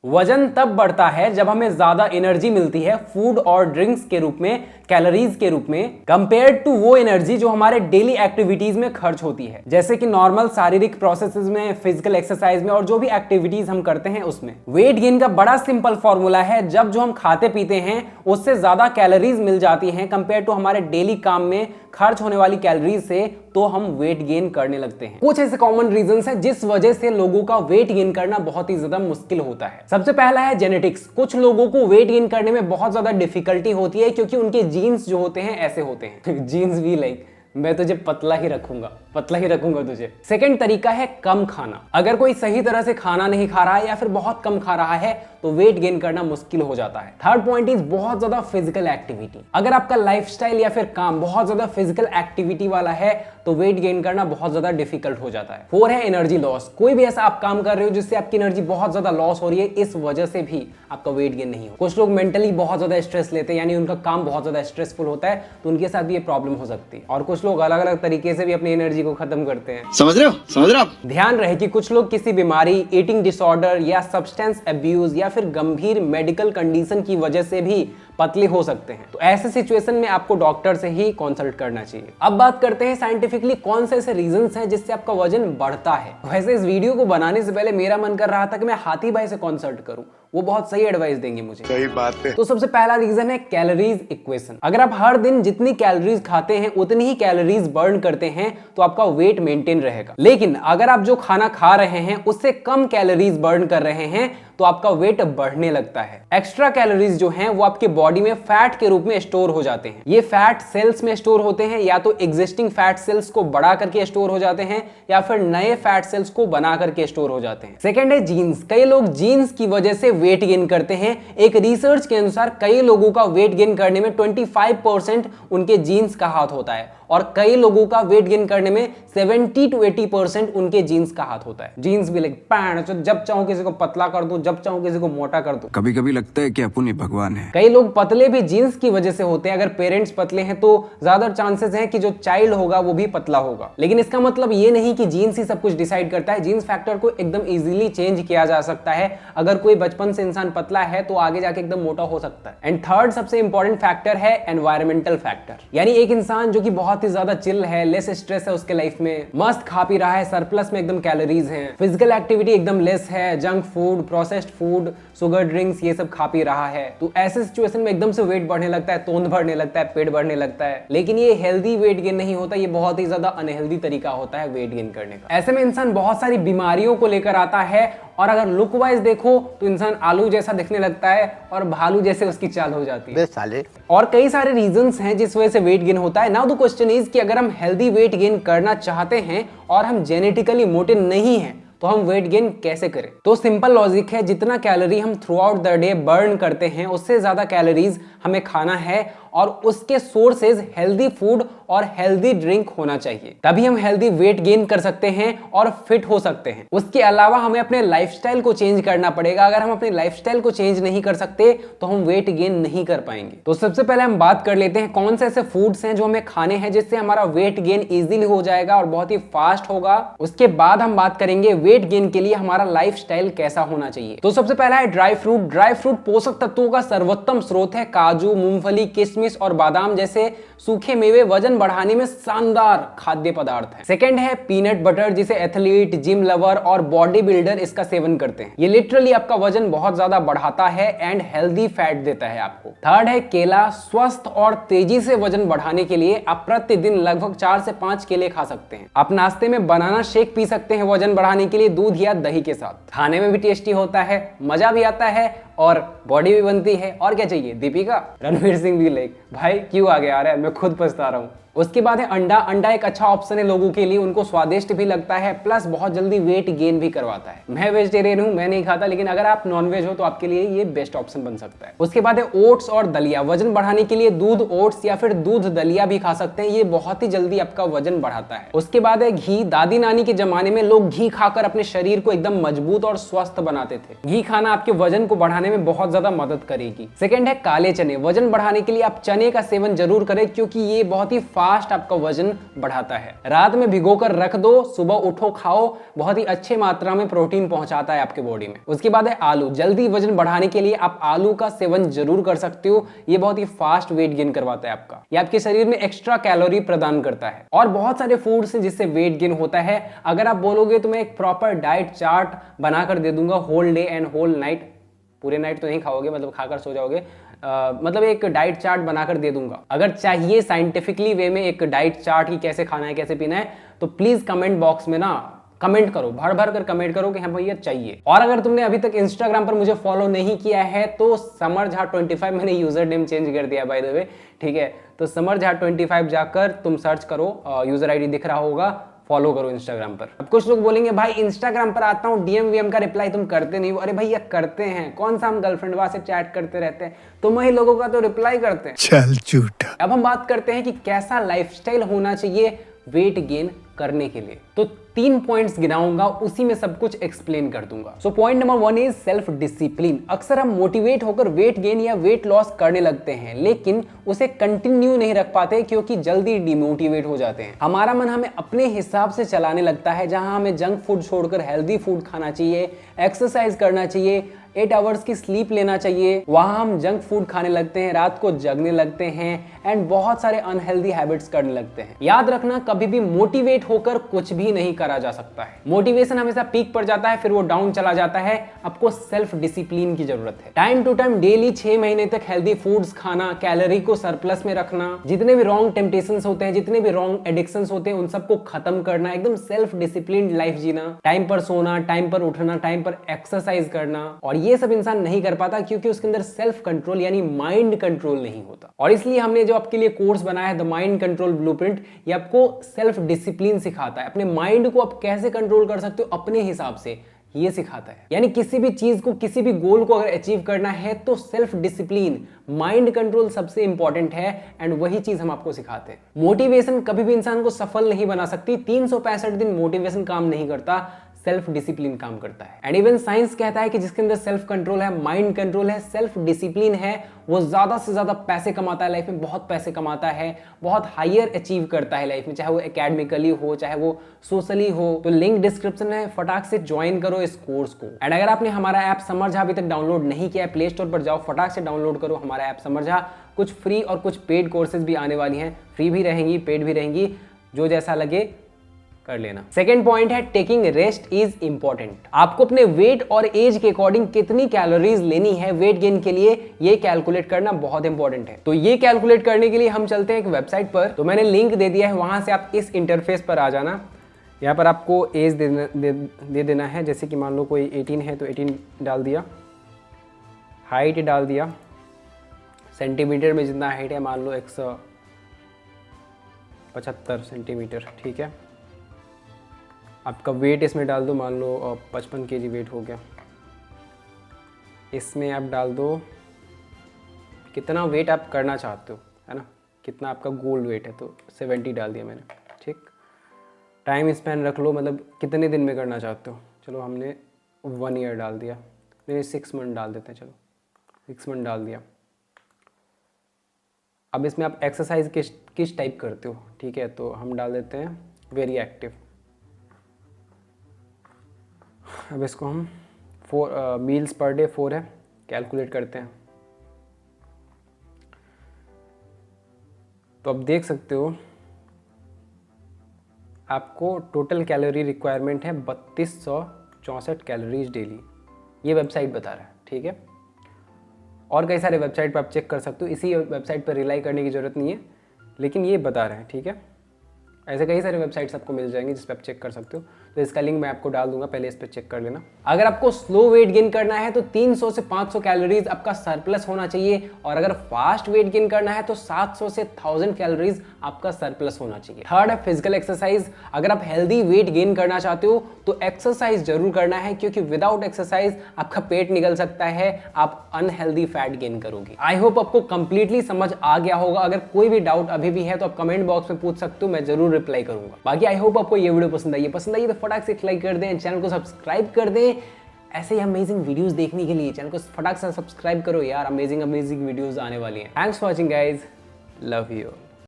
वजन तब बढ़ता है जब हमें ज्यादा एनर्जी मिलती है फूड और ड्रिंक्स के रूप में, कैलोरीज के रूप में, कंपेयर टू वो एनर्जी जो हमारे डेली एक्टिविटीज में खर्च होती है, जैसे कि नॉर्मल शारीरिक प्रोसेसेस में, फिजिकल एक्सरसाइज में और जो भी एक्टिविटीज हम करते हैं उसमें। वेट गेन का बड़ा सिंपल फॉर्मूला है, जब जो हम खाते पीते हैं उससे ज्यादा कैलोरीज मिल जाती हैं कंपेयर टू हमारे डेली काम में खर्च होने वाली कैलोरीज से, तो हम वेट गेन करने लगते हैं। कुछ ऐसे कॉमन रीजंस हैं जिस वजह से लोगों का वेट गेन करना बहुत ही ज्यादा मुश्किल होता है। सबसे पहला है जेनेटिक्स। कुछ लोगों को वेट गेन करने में बहुत ज्यादा डिफिकल्टी होती है क्योंकि उनके जीन्स जो होते हैं ऐसे होते हैं जीन्स भी लाइक मैं तुझे पतला ही रखूंगा तुझे। सेकंड तरीका है कम खाना। अगर कोई सही तरह से खाना नहीं खा रहा है या फिर बहुत कम खा रहा है तो वेट गेन करना मुश्किल हो जाता है। थर्ड पॉइंट इज बहुत ज्यादा फिजिकल एक्टिविटी। अगर आपका लाइफस्टाइल या फिर काम बहुत ज्यादा फिजिकल एक्टिविटी वाला है तो वेट गेन करना बहुत ज्यादा डिफिकल्ट हो जाता है। फोर है एनर्जी लॉस। कोई भी ऐसा आप काम कर रहे हो जिससे आपकी एनर्जी बहुत ज्यादा लॉस हो रही है, इस वजह से भी आपका वेट गेन नहीं हो। कुछ लोग मेंटली बहुत ज्यादा स्ट्रेस लेते हैं, यानी उनका काम बहुत ज्यादा स्ट्रेसफुल होता है, तो उनके साथ भी ये प्रॉब्लम हो सकती है। और कुछ लोग अलग अलग तरीके से भी अपनी एनर्जी को खत्म करते हैं। समझ रहे हो आप? ध्यान रहे कि कुछ लोग किसी बीमारी, ईटिंग डिसऑर्डर या सब्सटेंस अब्यूज या फिर गंभीर मेडिकल कंडीशन की वजह से भी पतले हो सकते हैं, तो ऐसे सिचुएशन में आपको डॉक्टर से ही कंसल्ट करना चाहिए। अब बात करते हैं साइंटिफिकली कौन से ऐसे रीजंस हैं जिससे आपका वजन बढ़ता है। वैसे इस वीडियो को बनाने से पहले मेरा मन कर रहा था कि मैं हाथी भाई से कंसल्ट करूं, वो बहुत सही एडवाइस देंगे मुझे। सही बात है। तो सबसे पहला रीजन है कैलोरीज इक्वेशन। अगर आप हर दिन जितनी कैलोरीज खाते हैं उतनी ही कैलोरीज बर्न करते हैं तो आपका वेट मेंटेन रहेगा। लेकिन अगर आप जो खाना खा रहे हैं उससे कम कैलोरीज बर्न कर रहे हैं तो आपका वेट बढ़ने लगता है। एक्स्ट्रा कैलोरीज जो हैं वो आपके बॉडी में फैट के रूप में स्टोर हो जाते हैं। ये फैट सेल्स में स्टोर होते हैं, या तो एग्जिस्टिंग फैट सेल्स को बढ़ा करके स्टोर हो जाते हैं या फिर नए फैट सेल्स को बना करके स्टोर हो जाते हैं। सेकंड है जीन्स। कई लोग जीन्स की वजह से वेट गेन करते हैं। एक रिसर्च के अनुसार कई लोगों का वेट गेन करने में 25% उनके जीन्स का हाथ होता है और कई लोगों का वेट गेन करने में 70 to 80% उनके जीन्स का हाथ होता है। जीन्स भी जब चाहूं किसी को पतला कर दूं, जब चाहूं किसी को मोटा कर दूं। कभी कभी लगता है कि अपन ही भगवान है। कई लोग पतले भी जीन्स की वजह से होते हैं। अगर पेरेंट्स पतले हैं तो ज्यादा चांसेस हैं कि जो चाइल्ड होगा वो भी पतला होगा। लेकिन इसका मतलब ये नहीं कि जीन्स ही सब कुछ डिसाइड करता है। जीन्स फैक्टर को एकदम इजीली चेंज किया जा सकता है। अगर कोई बचपन से इंसान पतला है तो आगे जाके एकदम मोटा हो सकता है। एंड थर्ड सबसे इंपॉर्टेंट फैक्टर है एनवायरमेंटल फैक्टर। यानी एक इंसान जो कि बहुत ही ज्यादा चिल है, लेस स्ट्रेस है उसके लाइफ में, मस्त खा पी रहा है, सरप्लस में एकदम कैलोरीज हैं, फिजिकल एक्टिविटी एकदम लेस है, junk food, processed food, sugar drinks ये सब खा पी रहा है, तो ऐसे सिचुएशन में एकदम से वेट बढ़ने लगता है, तोंद बढ़ने लगता है, पेट बढ़ने लगता है। लेकिन ये हेल्दी वेट गेन नहीं होता, ये बहुत ही ज्यादा अनहेल्दी तरीका होता है वेट गेन करने का। ऐसे में इंसान बहुत सारी बीमारियों को लेकर आता है और अगर लुक वाइज देखो तो इंसान आलू जैसा दिखने लगता है और भालू जैसे उसकी चाल हो जाती है। साले। और कई सारे रीजंस हैं जिस वजह से वेट गेन होता है। नाउ द क्वेश्चन इज कि अगर हम हेल्दी वेट गेन करना चाहते हैं और हम जेनेटिकली मोटे नहीं हैं तो हम वेट गेन कैसे करें? तो सिंपल लॉजिक है, जितना कैलोरी हम through out the day burn करते हैं उससे ज्यादा कैलोरीज हमें खाना है और उसके सोर्सेज हेल्दी फूड और हेल्दी ड्रिंक होना चाहिए। तभी हम हेल्दी वेट गेन कर सकते हैं और फिट हो सकते हैं। उसके अलावा हमें अपने लाइफस्टाइल को चेंज करना पड़ेगा। अगर हम अपने लाइफस्टाइल को चेंज नहीं कर सकते तो हम वेट गेन नहीं कर पाएंगे। तो सबसे पहले हम बात कर लेते हैं कौन से ऐसे फूड्स हैं जो हमें खाने हैं जिससे हमारा वेट गेन इजीली हो जाएगा और बहुत ही फास्ट होगा। उसके बाद हम बात करेंगे वेट गेन के लिए हमारा लाइफस्टाइल कैसा होना चाहिए। तो सबसे पहला है ड्राई फ्रूट। ड्राई फ्रूट पोषक तत्वों का सर्वोत्तम स्रोत है। काजू, मूंगफली, किशमिश और बादाम जैसे सूखे मेवे वजन बढ़ाने में शानदार खाद्य पदार्थ है। सेकंड है पीनट बटर, जिसे एथलीट, जिम लवर और बॉडी बिल्डर इसका सेवन करते हैं। ये लिटरली आपका वजन बहुत ज्यादा बढ़ाता है एंड हेल्दी फैट देता है आपको। थर्ड है केला। स्वस्थ और तेजी से वजन बढ़ाने के लिए आप प्रतिदिन लगभग 4 से 5 केले खा सकते हैं। आप नाश्ते में बनाना शेक पी सकते हैं वजन बढ़ाने के लिए, दूध या दही के साथ। खाने में भी टेस्टी होता है, मजा भी आता है और बॉडी भी बनती है। और क्या चाहिए? दीपिका, रणवीर सिंह भी लाइक भाई क्यों आगे आ रहा है, मैं खुद पछता रहा हूँ। उसके बाद है अंडा। अंडा एक अच्छा ऑप्शन है लोगों के लिए, उनको स्वादिष्ट भी लगता है प्लस बहुत जल्दी वेट गेन भी करवाता है। मैं वेजिटेरियन हूं, मैं नहीं खाता, लेकिन अगर आप नॉनवेज हो तो आपके लिए ये बेस्ट ऑप्शन बन सकता है। उसके बाद है ओट्स और दलिया। वजन बढ़ाने के लिए दूध ओट्स या फिर दूध दलिया भी खा सकते हैं, ये बहुत ही जल्दी आपका वजन बढ़ाता है। उसके बाद है घी। दादी नानी के जमाने में लोग घी खाकर अपने शरीर को एकदम मजबूत और स्वस्थ बनाते थे। घी खाना आपके वजन को बढ़ाने में बहुत ज्यादा मदद करेगी। सेकंड है काले चने। वजन बढ़ाने के लिए आप चने का सेवन जरूर करें क्योंकि ये बहुत ही फास्ट आपका वजन बढ़ाता है। रात में भिगोकर रख दो, सुबह उठो खाओ, बहुत ही अच्छे मात्रा में प्रोटीन पहुंचाता है आपके बॉडी में। उसके बाद है आलू। जल्दी वजन बढ़ाने के लिए आप आलू का सेवन जरूर कर सकते हो। ये बहुत ही फास्ट वेट गेन करवाता है आपका। ये आपके शरीर में एक्स्ट्रा कैलोरी प्रदान करता है। और बहुत सारे फूड्स हैं जिससे वेट गेन होता है। अगर आप बोलोगे तो मैं एक प्रॉपर डाइट चार्ट बनाकर दे दूंगा, whole day and whole night. पूरे नाइट तो नहीं खाओगे, मतलब खाकर सो जाओगे, मतलब एक डाइट चार्ट बनाकर दे दूंगा। अगर चाहिए साइंटिफिकली वे में एक डाइट चार्ट की कैसे खाना है कैसे पीना है, तो प्लीज कमेंट बॉक्स में ना कमेंट करो, भर भर कर कमेंट करो कि हाँ भैया चाहिए। और अगर तुमने अभी तक इंस्टाग्राम पर मुझे फॉलो नहीं किया है तो समर झा 25 मैंने यूजर नेम चेंज कर दिया बाय द वे, ठीक है। तो समर झा 25 जाकर तुम सर्च करो, यूजर आईडी दिख रहा होगा, फॉलो करो इंस्टाग्राम पर। अब कुछ लोग बोलेंगे भाई इंस्टाग्राम पर आता हूँ डीएम वीएम का रिप्लाई तुम करते नहीं हो। अरे भैया करते हैं, कौन सा हम गर्लफ्रेंड वहां से चैट करते रहते हैं, तुम ही लोगों का तो रिप्लाई करते हैं। चल झूठा। अब हम बात करते हैं कि कैसा लाइफस्टाइल होना चाहिए वेट गेन करने के लिए। तो 3 पॉइंट्स गिनाऊंगा, उसी में सब कुछ एक्सप्लेन कर दूंगा। So point number 1 is self discipline. अक्सर हम मोटिवेट होकर वेट गेन या वेट लॉस करने लगते हैं, लेकिन उसे कंटिन्यू नहीं रख पाते क्योंकि जल्दी डिमोटिवेट हो जाते हैं। हमारा मन हमें अपने हिसाब से चलाने लगता है, जहां हमें जंक फूड छोड़कर हेल्दी फूड खाना चाहिए, एक्सरसाइज करना चाहिए, 8 आवर्स की स्लीप लेना चाहिए, वहां हम जंक फूड खाने लगते हैं, रात को जगने लगते हैं एंड बहुत सारे अनहेल्दी हैबिट्स करने लगते हैं। याद रखना, कभी भी मोटिवेट होकर कुछ भी नहीं करा जा सकता है। मोटिवेशन हमेशा पीक पर जाता है, फिर वो डाउन चला जाता है। आपको सेल्फ डिसिप्लिन की जरूरत है। टाइम टू टाइम डेली 6 महीने तक हेल्दी फूड्स खाना, कैलोरी को सरप्लस में रखना, जितने भी रॉन्ग टेम्पटेशंस होते हैं, जितने भी रॉन्ग एडिक्शंस होते हैं, उन सबको खत्म करना, एकदम सेल्फ डिसिप्लिन लाइफ जीना, टाइम पर सोना, टाइम पर उठना, टाइम पर एक्सरसाइज करना। और ये सब इंसान नहीं कर पाता क्योंकि उसके अंदर सेल्फ कंट्रोल यानी माइंड कंट्रोल नहीं होता। और इसलिए हमने जो आपके लिए कोर्स बनाया है द माइंड कंट्रोल ब्लूप्रिंट, ये आपको सेल्फ डिसिप्लिन सिखाता है। अपने माइंड को आप कैसे कंट्रोल कर सकते हो अपने हिसाब से, ये सिखाता है। यानी किसी भी चीज को, किसी भी गोल को अगर अचीव करना है तो सेल्फ डिसिप्लिन, माइंड कंट्रोल सबसे इंपॉर्टेंट है एंड वही चीज हम आपको सिखाते हैं। मोटिवेशन कभी भी इंसान को सफल नहीं बना सकती। 365 दिन मोटिवेशन काम नहीं करता, सेल्फ डिसिप्लिन काम करता है। एंड इवन साइंस कहता है कि जिसके अंदर सेल्फ कंट्रोल है, माइंड कंट्रोल है, सेल्फ डिसिप्लिन है, वो ज्यादा से ज्यादा पैसे कमाता है लाइफ में, बहुत पैसे कमाता है, बहुत हायर अचीव करता है लाइफ में, चाहे वो एकेडमिकली हो, चाहे वो सोशली हो। तो लिंक डिस्क्रिप्शन में फटाक से ज्वाइन करो इस कोर्स को। एंड अगर आपने हमारा ऐप समर झा अभी तक डाउनलोड नहीं किया है, प्ले स्टोर पर जाओ, फटाक से डाउनलोड करो हमारा ऐप समर झा। कुछ फ्री और कुछ पेड कोर्सेज भी आने वाली हैं, फ्री भी रहेंगी, पेड भी रहेंगी, जो जैसा लगे कर लेना। सेकेंड पॉइंट है टेकिंग रेस्ट इज इंपॉर्टेंट। आपको अपने वेट और एज के अकॉर्डिंग कितनी कैलोरीज लेनी है वेट गेन के लिए, ये कैलकुलेट करना बहुत इंपॉर्टेंट है। तो ये कैलकुलेट करने के लिए हम चलते हैं एक वेबसाइट पर, तो मैंने लिंक दे दिया है, वहां से आप इस इंटरफेस पर आ जाना। यहाँ पर आपको एज दे देना है, जैसे कि मान लो कोई 18 है तो 18 डाल दिया, हाइट डाल दिया, सेंटीमीटर में जितना हाइट है मान लो 175 सेंटीमीटर, ठीक है। आपका वेट इसमें डाल दो, मान लो 55 kg वेट हो गया। इसमें आप डाल दो कितना वेट आप करना चाहते हो, है ना, कितना आपका गोल वेट है, तो 70 डाल दिया मैंने, ठीक। टाइम स्पैन रख लो, मतलब कितने दिन में करना चाहते हो, चलो हमने 1 ईयर डाल दिया, नहीं 6 मंथ डाल देते हैं, चलो 6 मंथ डाल दिया। अब इसमें आप एक्सरसाइज किस टाइप करते हो, ठीक है, तो हम डाल देते हैं वेरी एक्टिव। अब इसको हम 4 मील्स पर डे 4 है, कैलकुलेट करते हैं। तो अब देख सकते हो आपको टोटल कैलोरी रिक्वायरमेंट है 3264 कैलोरीज डेली, ये वेबसाइट बता रहा है, ठीक है। और कई सारे वेबसाइट पर आप चेक कर सकते हो, इसी वेबसाइट पर रिलाई करने की ज़रूरत नहीं है, लेकिन ये बता रहे हैं, ठीक है। ऐसे कई सारे वेबसाइट्स आपको मिल जाएंगे जिस पर आप चेक कर सकते हो, तो इसका लिंक मैं आपको डाल दूंगा, पहले इस पर चेक कर लेना। अगर आपको स्लो वेट गेन करना है तो 300 से 500 कैलोरीज आपका सरप्लस होना चाहिए, और अगर फास्ट वेट गेन करना है तो 700 से 1000 कैलोरीज आपका सरप्लस होना चाहिए। थर्ड है फिजिकल एक्सरसाइज। अगर आप हेल्दी वेट गेन करना चाहते हो तो एक्सरसाइज जरूर करना है, क्योंकि विदाउट एक्सरसाइज आपका पेट निकल सकता है, आप अनहेल्दी फैट गेन करोगे। आई होप आपको कंप्लीटली समझ आ गया होगा। अगर कोई भी डाउट अभी भी है तो आप कमेंट बॉक्स में पूछ सकते हो, मैं जरूर रिप्लाई करूंगा। बाकी आई होप आपको ये वीडियो पसंद आई तो फटाक से लाइक कर दें, चैनल को सब्सक्राइब कर दें। ऐसे ही अमेजिंग वीडियोस देखने के लिए चैनल को फटाक से सब्सक्राइब करो यार, अमेजिंग वीडियोस आने वाली हैं। Thanks for watching guys, love you.